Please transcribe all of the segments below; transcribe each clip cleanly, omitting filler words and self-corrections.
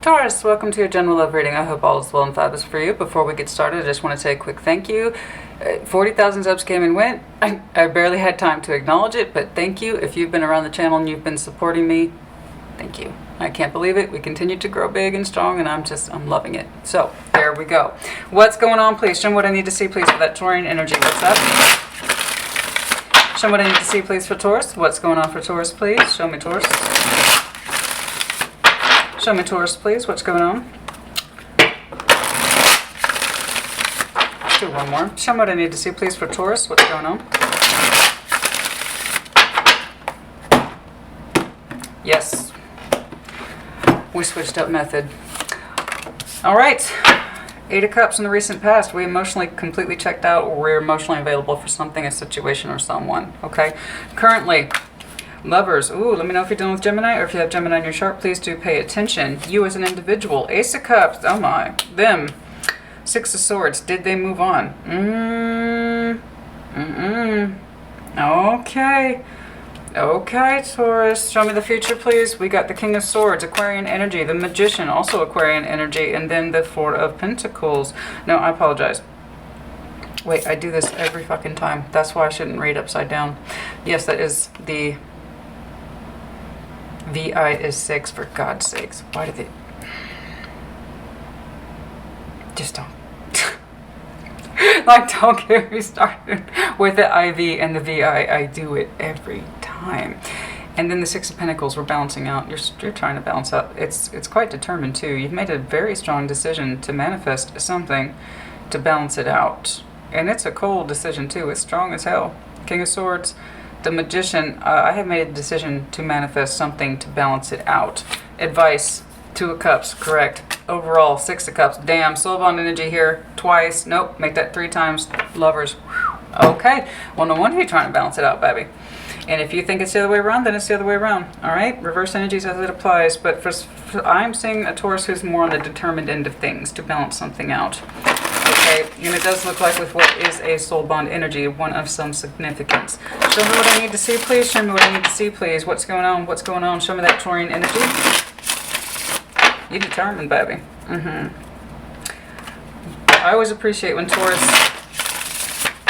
Taurus, welcome to your general love reading. I hope all is well and fabulous for you. Before we get started, I just want to say a quick thank you. 40,000 subs came and went. I barely had time to acknowledge it, but thank you. If you've been around the channel and you've been supporting me, thank you. I can't believe it. We continue to grow big and strong, and I'm loving it. So, there we go. What's going on, please? Show me what I need to see, please, for that Taurian energy. What's up? Show me what I need to see, please, for Taurus. What's going on for Taurus, please? Show me, Taurus. Show me, Taurus, please. What's going on? Let's do one more. Show me what I need to see, please, for Taurus. What's going on? Yes. We switched up method. All right. 8 of Cups in the recent past. We emotionally completely checked out, or we're emotionally available for something, a situation, or someone. Okay. Currently, Lovers. Ooh, let me know if you're dealing with Gemini, or if you have Gemini in your chart, please do pay attention. You as an individual. Ace of Cups. Oh my. Them. 6 of Swords. Did they move on? Okay. Okay, Taurus. Show me the future, please. We got the King of Swords, Aquarian energy, the Magician, also Aquarian energy, and then the 4 of Pentacles. No, I apologize. Wait, I do this every fucking time. That's why I shouldn't read upside down. Yes, that is the... VI is 6, for God's sakes. Why did they... Just don't. Like, don't get me started with the IV and the VI. I do it every time. And then the 6 of Pentacles, we're balancing out. You're trying to balance out. It's quite determined, too. You've made a very strong decision to manifest something to balance it out. And it's a cold decision, too. It's strong as hell. King of Swords. The Magician, I have made a decision to manifest something to balance it out. Advice, 2 of Cups, correct. Overall, 6 of Cups. Damn, soul bond energy here twice. Nope, make that 3 times. Lovers. Okay, well, no wonder you're trying to balance it out, baby. And if you think it's the other way around, then it's the other way around. All right, reverse energies as it applies. But I'm seeing a Taurus who's more on the determined end of things to balance something out. Okay, and it does look like with what is a soul bond energy, one of some significance. Show me what I need to see, please. Show me what I need to see, please. What's going on? What's going on? Show me that Taurian energy. You're determined, baby. I always appreciate when Taurus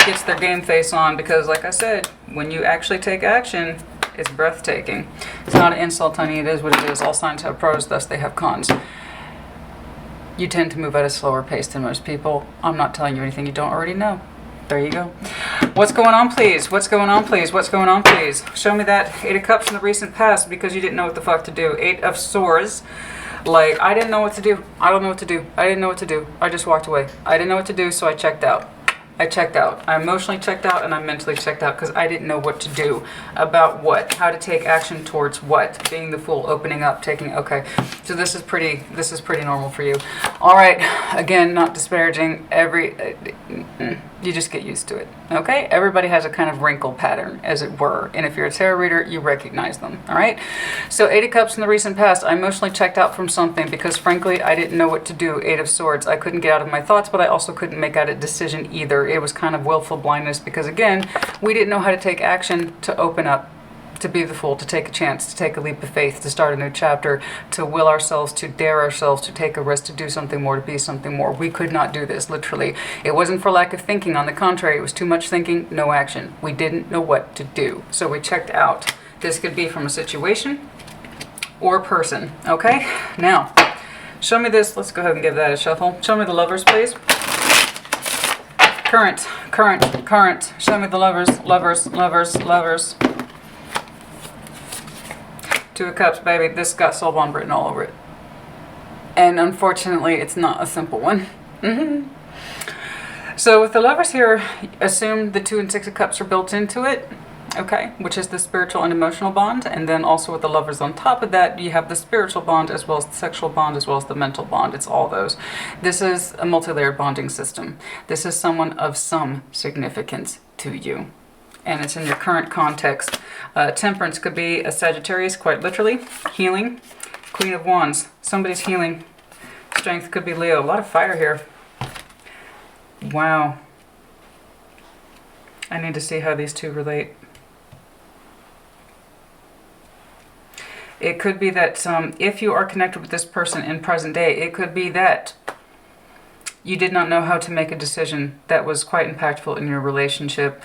gets their game face on, because like I said, when you actually take action, it's breathtaking. It's not an insult, honey. It is what it is. All signs have pros, thus they have cons. You tend to move at a slower pace than most people. I'm not telling you anything you don't already know. There you go. What's going on, please? What's going on, please? What's going on, please? Show me that 8 of Cups in the recent past, because you didn't know what the fuck to do. 8 of Swords. Like, I didn't know what to do. I don't know what to do. I didn't know what to do. I just walked away. I didn't know what to do, so I checked out. I checked out. I emotionally checked out, and I mentally checked out, because I didn't know what to do. About what? How to take action towards what? Being the Fool, opening up, taking... Okay. So this is pretty normal for you. All right. Again, not disparaging. You just get used to it. Okay? Everybody has a kind of wrinkle pattern, as it were. And if you're a tarot reader, you recognize them. All right? So 8 of Cups in the recent past. I emotionally checked out from something because, frankly, I didn't know what to do. 8 of Swords. I couldn't get out of my thoughts, but I also couldn't make out a decision either. It was kind of willful blindness because, again, we didn't know how to take action to open up, to be the Fool, to take a chance, to take a leap of faith, to start a new chapter, to will ourselves, to dare ourselves, to take a risk, to do something more, to be something more. We could not do this, literally. It wasn't for lack of thinking. On the contrary, it was too much thinking, no action. We didn't know what to do. So we checked out. This could be from a situation or a person. Okay? Now, show me this. Let's go ahead and give that a shuffle. Show me the Lovers, please. Current. Show me the Lovers. 2 of Cups, baby. This got soul bond written all over it. And unfortunately, it's not a simple one. So with the Lovers here, assume the 2 and 6 of Cups are built into it. Okay, which is the spiritual and emotional bond. And then also with the Lovers on top of that, you have the spiritual bond as well as the sexual bond as well as the mental bond. It's all those. This is a multi-layered bonding system. This is someone of some significance to you. And it's in your current context. Temperance could be a Sagittarius, quite literally. Healing. Queen of Wands. Somebody's healing. Strength could be Leo. A lot of fire here. Wow. I need to see how these two relate. It could be that if you are connected with this person in present day, it could be that you did not know how to make a decision that was quite impactful in your relationship.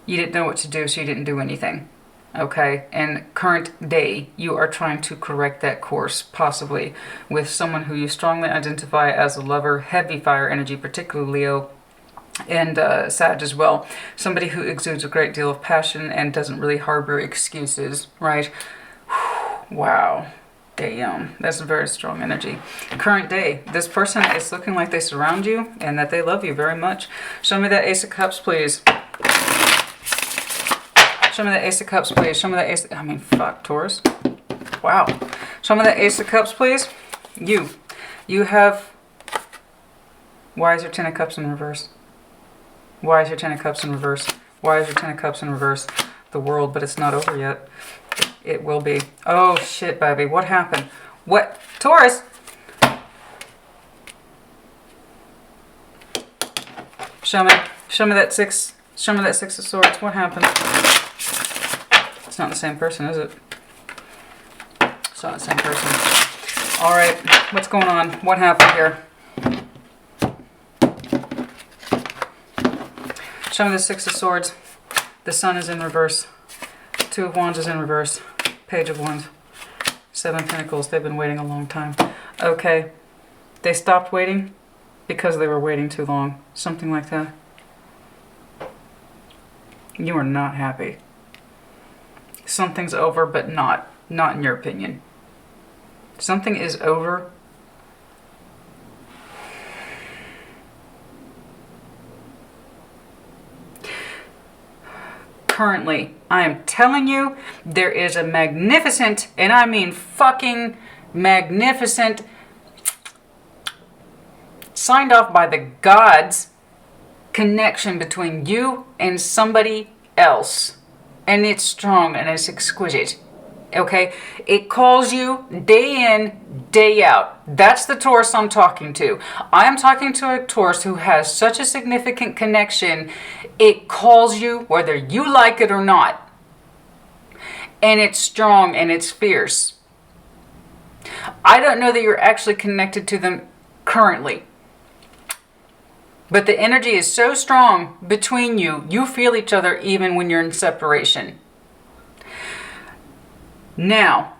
You didn't know what to do, so you didn't do anything. Okay? And current day, you are trying to correct that course, possibly with someone who you strongly identify as a lover, heavy fire energy, particularly Leo, and Sag as well. Somebody who exudes a great deal of passion and doesn't really harbor excuses, right? Wow. Damn, that's a very strong energy. Current day, this person is looking like they surround you and that they love you very much. Show me that Ace of Cups, please. Show me that Ace of Cups, please. Show me that Ace... I mean, fuck, Taurus. Wow. Show me that Ace of Cups, please. You have... Why is your Ten of Cups in reverse? Why is your Ten of Cups in reverse? Why is your Ten of Cups in reverse? The World, but it's not over yet. It will be. Oh, shit, baby. What happened? What? Taurus! Show me that six. Show me that Six of Swords. What happened? It's not the same person, is it? It's not the same person. All right. What's going on? What happened here? Show me the Six of Swords. The Sun is in reverse. Two of Wands is in reverse. Page of Wands. Seven of Pentacles. They've been waiting a long time. Okay. They stopped waiting because they were waiting too long. Something like that. You are not happy. Something's over, but not. Not in your opinion. Something is over. Currently, I am telling you, there is a magnificent, and I mean fucking magnificent, signed off by the gods, connection between you and somebody else. And it's strong and it's exquisite. Okay? It calls you day in, day out. That's the Taurus I'm talking to. I am talking to a Taurus who has such a significant connection. It calls you whether you like it or not. And it's strong and it's fierce. I don't know that you're actually connected to them currently. But the energy is so strong between you, you feel each other even when you're in separation. Now,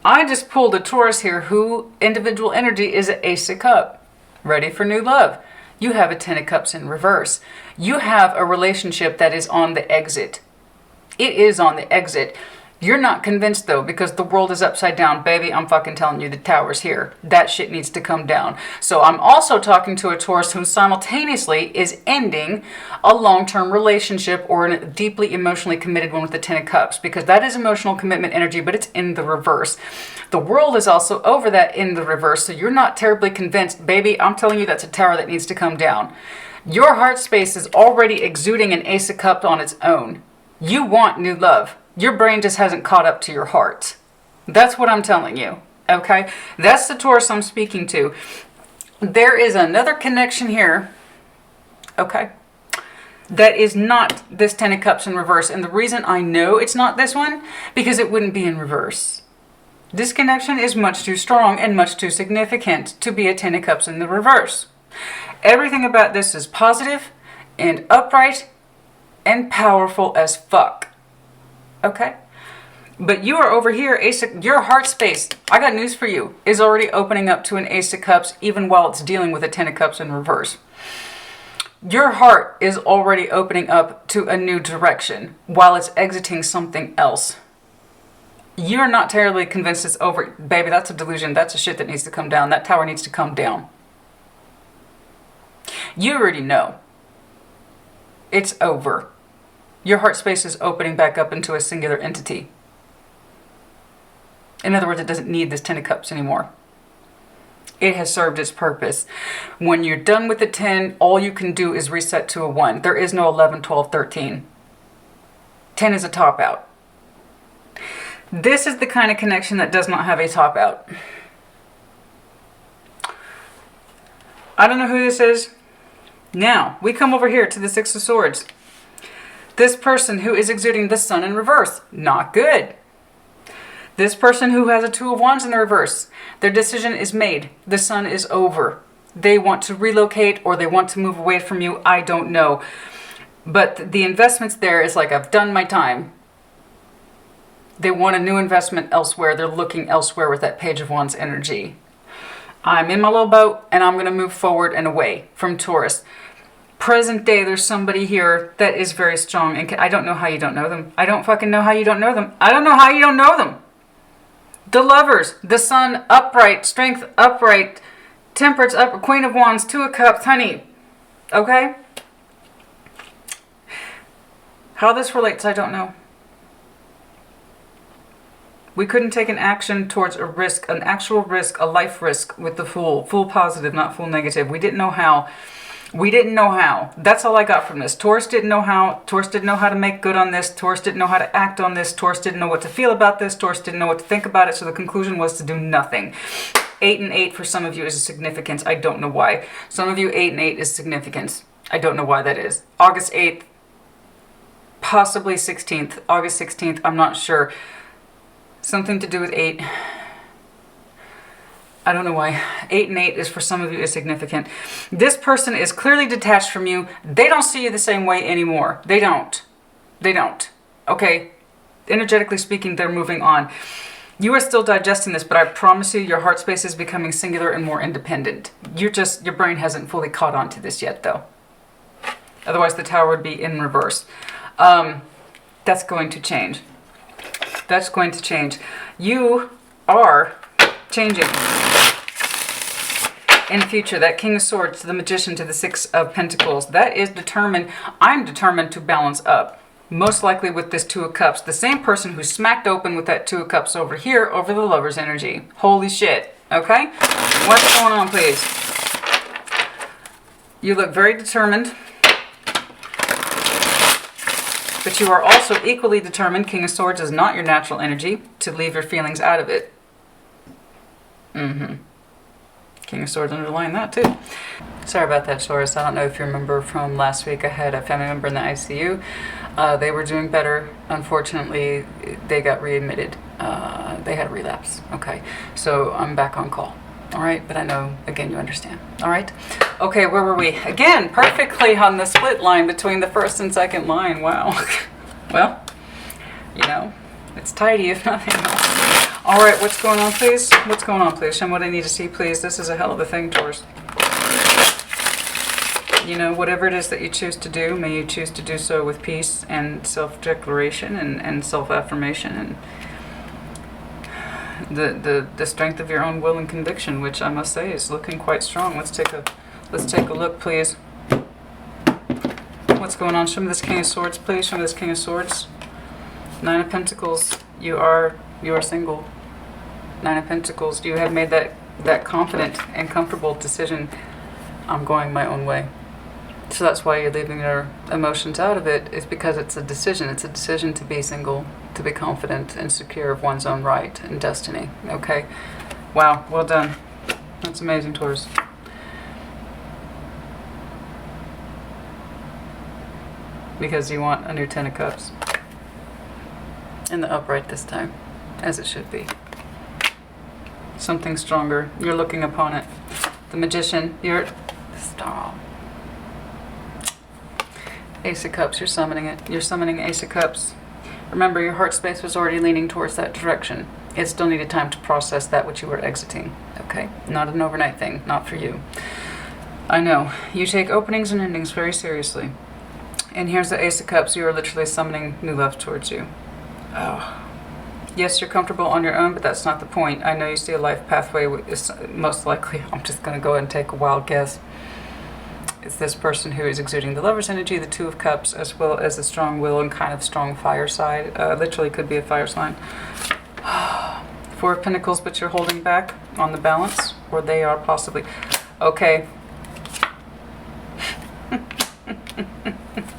I just pulled a Taurus here who individual energy is an Ace of Cups. Ready for new love. You have a Ten of Cups in reverse. You have a relationship that is on the exit. It is on the exit. You're not convinced though, because the world is upside down. Baby, I'm fucking telling you, the Tower's here. That shit needs to come down. So I'm also talking to a Taurus who simultaneously is ending a long-term relationship or a deeply emotionally committed one with the Ten of Cups, because that is emotional commitment energy, but it's in the reverse. The world is also over that in the reverse, so you're not terribly convinced. Baby, I'm telling you, that's a tower that needs to come down. Your heart space is already exuding an Ace of Cups on its own. You want new love. Your brain just hasn't caught up to your heart. That's what I'm telling you, okay? That's the Taurus I'm speaking to. There is another connection here, okay, that is not this Ten of Cups in reverse. And the reason I know it's not this one, because it wouldn't be in reverse. This connection is much too strong and much too significant to be a Ten of Cups in the reverse. Everything about this is positive and upright and powerful as fuck. Okay? But you are over here, your heart space, I got news for you, is already opening up to an Ace of Cups even while it's dealing with a Ten of Cups in reverse. Your heart is already opening up to a new direction while it's exiting something else. You're not terribly convinced it's over. Baby, that's a delusion. That's a shit that needs to come down. That tower needs to come down. You already know. It's over. Your heart space is opening back up into a singular entity. In other words, it doesn't need this Ten of Cups anymore. It has served its purpose. When you're done with the 10, all you can do is reset to a 1. There is no 11, 12, 13. 10 is a top out. This is the kind of connection that does not have a top out. I don't know who this is. Now, we come over here to the Six of Swords. This person who is exuding the Sun in reverse. Not good. This person who has a Two of Wands in the reverse, their decision is made. The sun is over. They want to relocate or they want to move away from you. I don't know. But the investments there is like, I've done my time. They want a new investment elsewhere. They're looking elsewhere with that Page of Wands energy. I'm in my little boat and I'm going to move forward and away from Taurus. Present day, there's somebody here that is very strong. And I don't know how you don't know them. I don't fucking know how you don't know them. I don't know how you don't know them. The Lovers, the Sun, upright, Strength, upright, Temperance, up, Queen of Wands, Two of Cups, honey. Okay? How this relates, I don't know. We couldn't take an action towards a risk, an actual risk, a life risk with the Fool. Fool positive, not Fool negative. We didn't know how. We didn't know how. That's all I got from this. Taurus didn't know how. Taurus didn't know how to make good on this. Taurus didn't know how to act on this. Taurus didn't know what to feel about this. Taurus didn't know what to think about it. So the conclusion was to do nothing. 8 and 8 for some of you is a significance. I don't know why. Some of you 8 and 8 is significance. I don't know why that is. August 8th, possibly 16th. August 16th, I'm not sure. Something to do with 8. I don't know why. 8 and 8 is for some of you is significant. This person is clearly detached from you. They don't see you the same way anymore. They don't. They don't. Okay? Energetically speaking, they're moving on. You are still digesting this, but I promise you your heart space is becoming singular and more independent. Your brain hasn't fully caught on to this yet, though. Otherwise, the Tower would be in reverse. That's going to change. That's going to change. You are changing. In the future, that King of Swords to the Magician to the Six of Pentacles, that is determined. I'm determined to balance up. Most likely with this Two of Cups. The same person who smacked open with that Two of Cups over here, over the Lover's energy. Holy shit. Okay? What's going on, please? You look very determined. But you are also equally determined, King of Swords is not your natural energy, to leave your feelings out of it. King of Swords underlying that too. Sorry about that, Taurus. I don't know if you remember from last week, I had a family member in the ICU. They were doing better. Unfortunately, they got readmitted. They had a relapse. Okay, so I'm back on call. All right, but I know, again, you understand. All right? Okay, where were we? Again, perfectly on the split line between the first and second line. Wow. Well, you know, it's tidy if nothing else. All right, what's going on, please? What's going on, please? Show me what I need to see, please. This is a hell of a thing, Taurus. You know, whatever it is that you choose to do, may you choose to do so with peace and self-declaration and self-affirmation and the strength of your own will and conviction, which I must say is looking quite strong. Let's take a look, please. What's going on? Show me this King of Swords, please. Show me this King of Swords. 9 of Pentacles. You are single. 9 of Pentacles. You have made that confident and comfortable decision. I'm going my own way. So that's why you're leaving your emotions out of it, is because it's a decision. It's a decision to be single, to be confident and secure of one's own right and destiny. Okay? Wow, well done. That's amazing, Taurus. Because you want a new 10 of Cups. In the upright this time, as it should be. Something stronger. You're looking upon it. The Magician, you're the star. Ace of Cups, you're summoning it. You're summoning Ace of Cups. Remember, your heart space was already leaning towards that direction. It still needed time to process that which you were exiting. Okay? Not an overnight thing. Not for you. I know. You take openings and endings very seriously. And here's the Ace of Cups. You are literally summoning new love towards you. Oh. Yes, you're comfortable on your own, but that's not the point. I know you see a life pathway. Most likely, I'm just going to go ahead and take a wild guess. It's this person who is exuding the Lover's energy, the Two of Cups, as well as a strong will and kind of strong fire side. Literally could be a fire sign. 4 of Pentacles, but you're holding back on the balance, or they are possibly. Okay.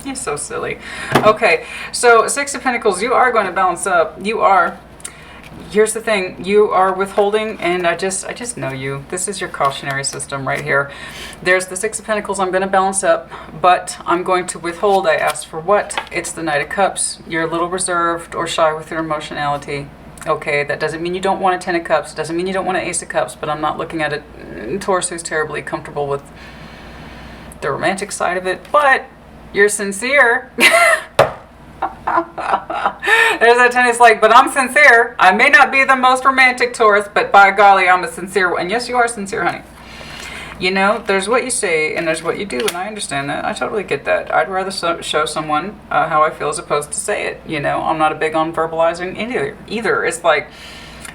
You're so silly. Okay, so 6 of Pentacles, you are going to balance up. You are. Here's the thing, you are withholding, and I just know you. This is your cautionary system right here. There's the 6 of Pentacles, I'm going to balance up, but I'm going to withhold. I asked for what? It's the Knight of Cups. You're a little reserved or shy with your emotionality. Okay, that doesn't mean you don't want a Ten of Cups. Doesn't mean you don't want an Ace of Cups. But I'm not looking at a Taurus who's terribly comfortable with the romantic side of it. But you're sincere. There's that Ten. It's like, but I'm sincere. I may not be the most romantic Taurus, but by golly, I'm a sincere one. And yes, you are sincere, honey. You know, there's what you say and there's what you do, and I understand that. I totally get that. I'd rather show someone how I feel as opposed to say it. You know, I'm not big on verbalizing either. It's like,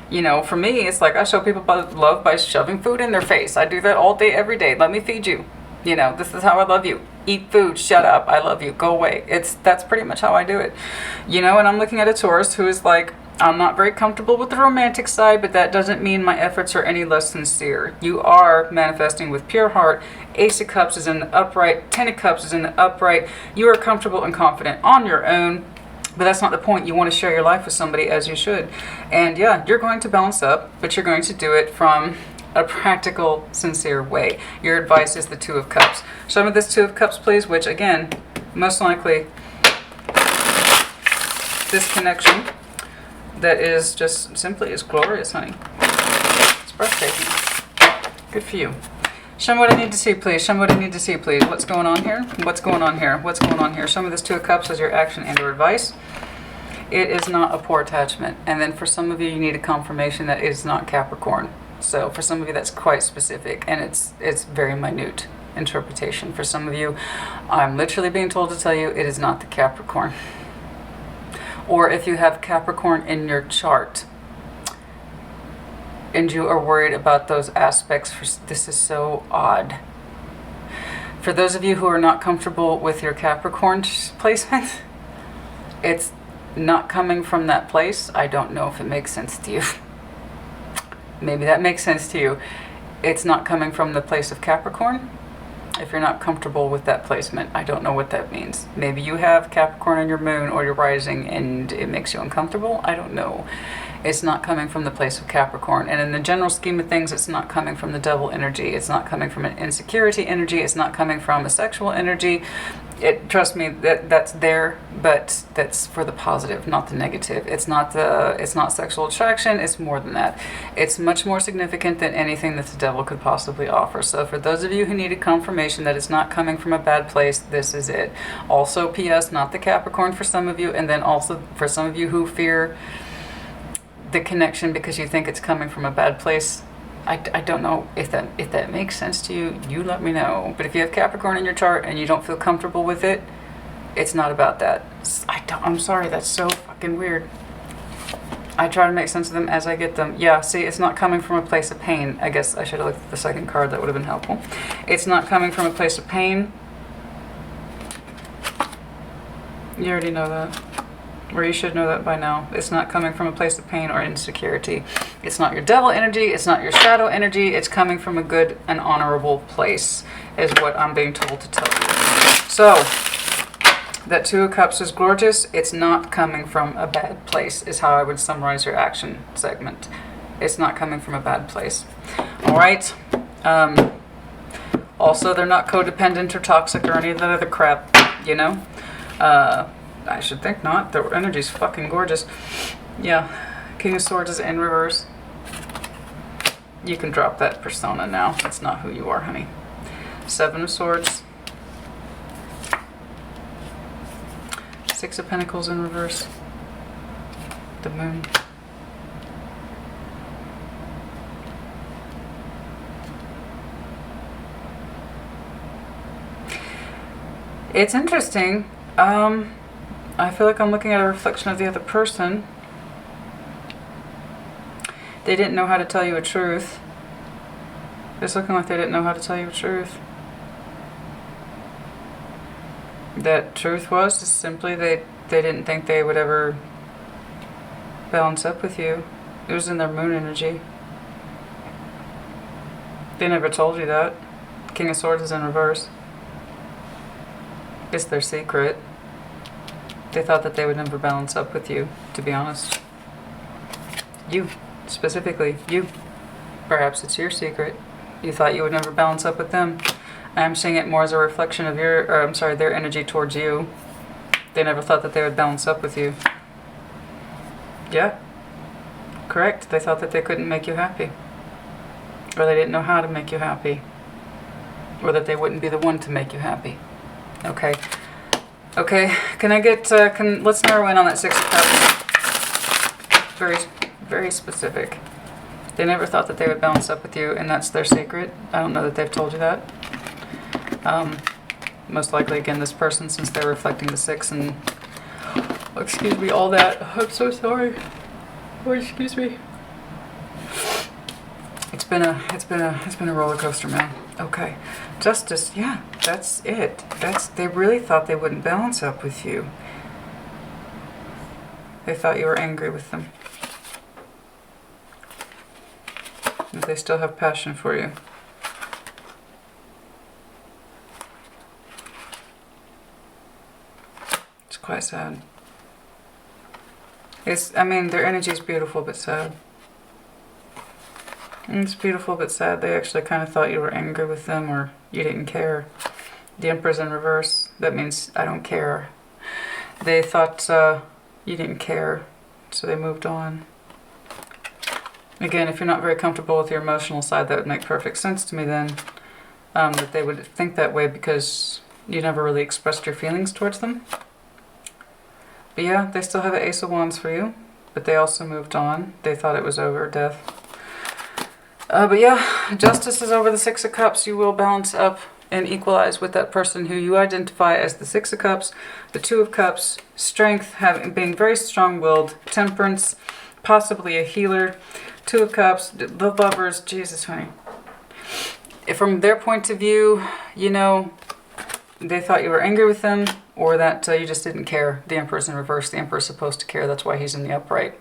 you know, for me, it's like I show people love by shoving food in their face. I do that all day, every day. Let me feed you. You know, this is how I love you. Eat food, shut up, I love you, go away. That's pretty much how I do it. You know, and I'm looking at a Taurus who is like, I'm not very comfortable with the romantic side, but that doesn't mean my efforts are any less sincere. You are manifesting with pure heart. Ace of Cups is in the upright. Ten of Cups is in the upright. You are comfortable and confident on your own, but that's not the point. You want to share your life with somebody as you should. And yeah, you're going to balance up, but you're going to do it from a practical, sincere way. Your advice is the Two of Cups. Show me this Two of Cups, please, which again, most likely this connection that is just simply is glorious, honey. It's breathtaking. Good for you. Show me what I need to see, please. Show me what I need to see, please. What's going on here? What's going on here? What's going on here? Show me this Two of Cups as your action and your advice. It is not a poor attachment. And then for some of you, you need a confirmation that it is not Capricorn. So for some of you, that's quite specific, and it's very minute interpretation. For some of you, I'm literally being told to tell you it is not the Capricorn. Or if you have Capricorn in your chart and you are worried about those aspects, this is so odd. For those of you who are not comfortable with your Capricorn placement, it's not coming from that place. I don't know if it makes sense to you. Maybe that makes sense to you. It's not coming from the place of Capricorn. If you're not comfortable with that placement, I don't know what that means. Maybe you have Capricorn in your moon or your rising and it makes you uncomfortable. I don't know. It's not coming from the place of Capricorn. And in the general scheme of things, it's not coming from the devil energy. It's not coming from an insecurity energy. It's not coming from a sexual energy. Trust me, that's there, but that's for the positive, not the negative. It's not sexual attraction. It's more than that. It's much more significant than anything that the devil could possibly offer. So for those of you who needed confirmation that it's not coming from a bad place, this is it. Also, P.S., not the Capricorn for some of you, and then also for some of you who fear the connection because you think it's coming from a bad place. I don't know if that makes sense to you. You let me know. But if you have Capricorn in your chart and you don't feel comfortable with it, it's not about that. I'm sorry, that's so fucking weird. I try to make sense of them as I get them. Yeah, see, it's not coming from a place of pain. I guess I should have looked at the second card. That would have been helpful. It's not coming from a place of pain. You already know that. Or you should know that by now. It's not coming from a place of pain or insecurity. It's not your devil energy. It's not your shadow energy. It's coming from a good and honorable place, is what I'm being told to tell you. So, that Two of Cups is gorgeous. It's not coming from a bad place, is how I would summarize your action segment. It's not coming from a bad place. All right. Also, they're not codependent or toxic or any of that other crap, you know? I should think not. Their energy's fucking gorgeous. Yeah. King of Swords is in reverse. You can drop that persona now. That's not who you are, honey. Seven of Swords. Six of Pentacles in reverse. The Moon. It's interesting. I feel like I'm looking at a reflection of the other person. They didn't know how to tell you a truth. It's looking like they didn't know how to tell you a truth. That truth was just simply they didn't think they would ever balance up with you. It was in their moon energy. They never told you that. King of Swords is in reverse. It's their secret. They thought that they would never balance up with you, to be honest. You, specifically, you. Perhaps it's your secret. You thought you would never balance up with them. I'm seeing it more as a reflection of their energy towards you. They never thought that they would balance up with you. Yeah. Correct? They thought that they couldn't make you happy. Or they didn't know how to make you happy. Or that they wouldn't be the one to make you happy. Okay. Okay, can I get, let's narrow in on that Six of Cups. Very, very specific. They never thought that they would balance up with you, and that's their secret. I don't know that they've told you that. Most likely, again, this person, since they're reflecting the 6 and, oh, excuse me, all that. I'm so sorry. Oh, excuse me. It's been a roller coaster, man. Okay, Justice. Yeah, that's it. They really thought they wouldn't balance up with you. They thought you were angry with them. But they still have passion for you. It's quite sad. I mean, their energy is beautiful but sad. It's beautiful but sad. They actually kind of thought you were angry with them or you didn't care. The Emperor's in reverse. That means I don't care. They thought you didn't care, so they moved on. Again, if you're not very comfortable with your emotional side, that would make perfect sense to me then. That they would think that way because you never really expressed your feelings towards them. But yeah, they still have an Ace of Wands for you, but they also moved on. They thought it was over, death. But yeah, Justice is over the Six of Cups. You will balance up and equalize with that person who you identify as the Six of Cups, the Two of Cups, Strength, being very strong-willed, Temperance, possibly a healer, Two of Cups, the Lovers, Jesus, honey. From their point of view, you know, they thought you were angry with them or that you just didn't care. The Emperor's in reverse. The Emperor's supposed to care. That's why he's in the upright.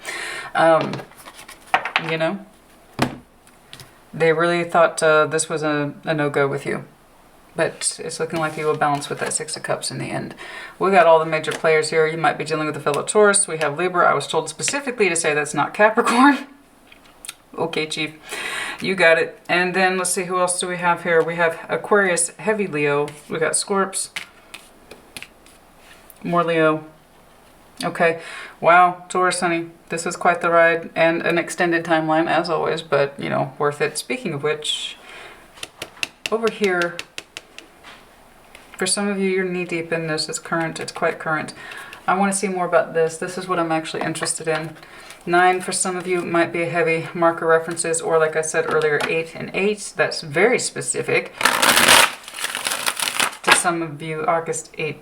You know? They really thought this was a no-go with you. But it's looking like you will balance with that Six of Cups in the end. We got all the major players here. You might be dealing with a fellow Taurus. We have Libra. I was told specifically to say that's not Capricorn. Okay, Chief. You got it. And then let's see, who else do we have here? We have Aquarius, heavy Leo. We got Scorps. More Leo. Okay. Wow, Taurus, honey. This was quite the ride and an extended timeline as always, but, you know, worth it. Speaking of which, over here, for some of you, you're knee-deep in this. It's current. It's quite current. I want to see more about this. This is what I'm actually interested in. 9 for some of you might be a heavy marker references, or like I said earlier, 8 and 8. That's very specific. To some of you, August 8th.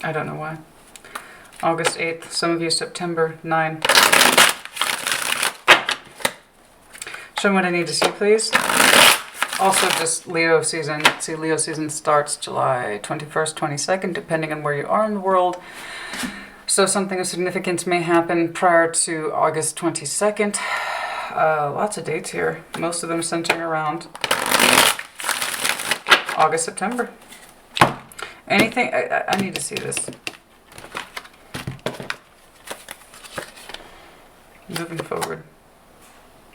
I don't know why. August 8th. Some of you, September 9. Show me what I need to see, please. Also, just Leo season. See, Leo season starts July 21st, 22nd, depending on where you are in the world. So something of significance may happen prior to August 22nd. Lots of dates here. Most of them centering around August, September. Anything? I need to see this. Moving forward.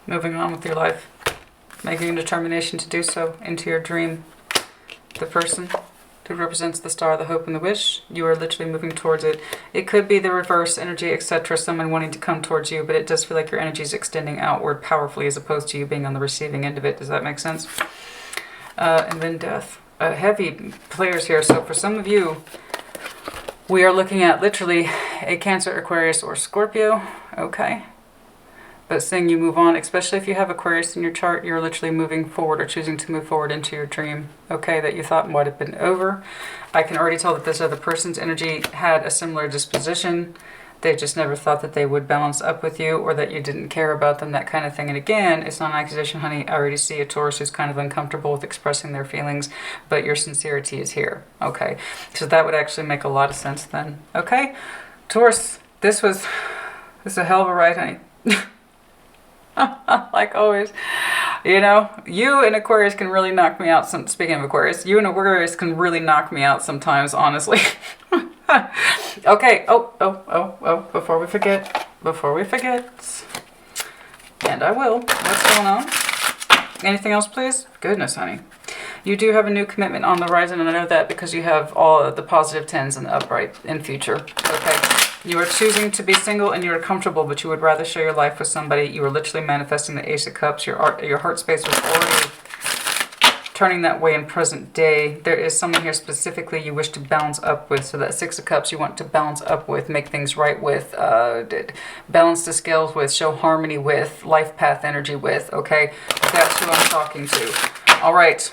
Moving on with your life. Making a determination to do so into your dream. The person who represents the star, the hope, and the wish, you are literally moving towards it. It could be the reverse energy, etc. Someone wanting to come towards you, but it does feel like your energy is extending outward powerfully as opposed to you being on the receiving end of it. Does that make sense? And then death. Heavy players here. So for some of you, we are looking at literally a Cancer, Aquarius, or Scorpio. Okay. But seeing you move on, especially if you have Aquarius in your chart, you're literally moving forward or choosing to move forward into your dream. Okay, that you thought might have been over. I can already tell that this other person's energy had a similar disposition. They just never thought that they would balance up with you or that you didn't care about them, that kind of thing. And again, it's not an accusation, honey. I already see a Taurus who's kind of uncomfortable with expressing their feelings, but your sincerity is here. Okay, so that would actually make a lot of sense then. Okay, Taurus, this is a hell of a ride, honey. Like always, you know, you and Aquarius can really knock me out. Speaking of Aquarius, you and Aquarius can really knock me out sometimes, honestly. Okay, before we forget, and I will, what's going on? Anything else, please? Goodness, honey. You do have a new commitment on the horizon, and I know that because you have all of the positive 10s in the upright in future. Okay. You are choosing to be single and you are comfortable, but you would rather share your life with somebody. You are literally manifesting the Ace of Cups. Your heart space was already turning that way in present day. There is someone here specifically you wish to balance up with. So that Six of Cups you want to balance up with, make things right with, balance the scales with, show harmony with, life path energy with, okay? That's who I'm talking to. All right.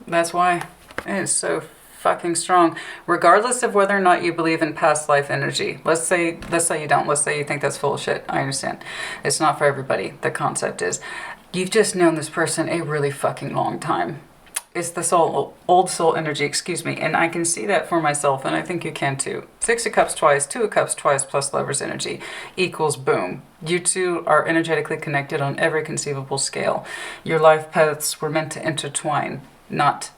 That's why it is so fucking strong. Regardless of whether or not you believe in past life energy. Let's say you don't. Let's say you think that's full of shit. I understand. It's not for everybody. The concept is you've just known this person a really fucking long time. It's the soul, old soul energy, excuse me. And I can see that for myself, and I think you can too. Six of Cups twice, Two of Cups twice, plus Lover's energy equals boom. You two are energetically connected on every conceivable scale. Your life paths were meant to intertwine, not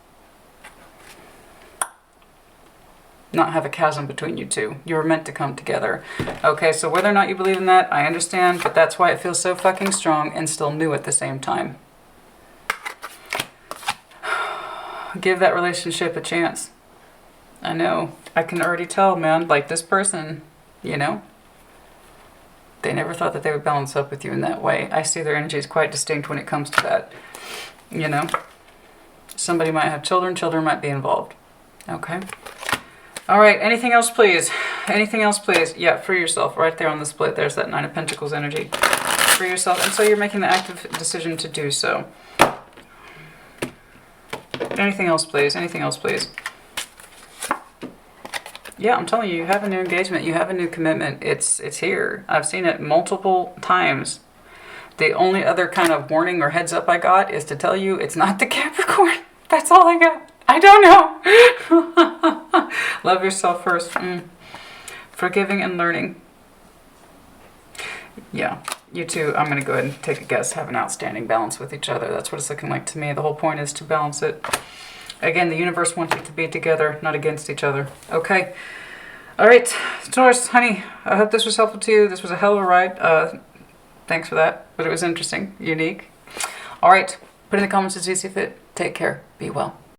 have a chasm between you two. You were meant to come together. Okay, so whether or not you believe in that, I understand, but that's why it feels so fucking strong and still new at the same time. Give that relationship a chance. I know. I can already tell, man. Like this person, you know, they never thought that they would balance up with you in that way. I see their energy is quite distinct when it comes to that. You know, somebody might have children. Children might be involved. Okay. All right. Anything else, please? Anything else, please? Yeah, free yourself right there on the split. There's that Nine of Pentacles energy. Free yourself. And so you're making the active decision to do so. Anything else, please? Anything else, please? Yeah, I'm telling you, you have a new engagement. You have a new commitment. It's here. I've seen it multiple times. The only other kind of warning or heads up I got is to tell you it's not the Capricorn. That's all I got. I don't know. Love yourself first. Forgiving and learning. Yeah. You two, I'm going to go ahead and take a guess, have an outstanding balance with each other. That's what it's looking like to me. The whole point is to balance it. Again, the universe wants you to be together, not against each other. Okay. All right. Taurus, honey, I hope this was helpful to you. This was a hell of a ride. Thanks for that. But it was interesting, unique. All right. Put in the comments as you see fit. Take care. Be well.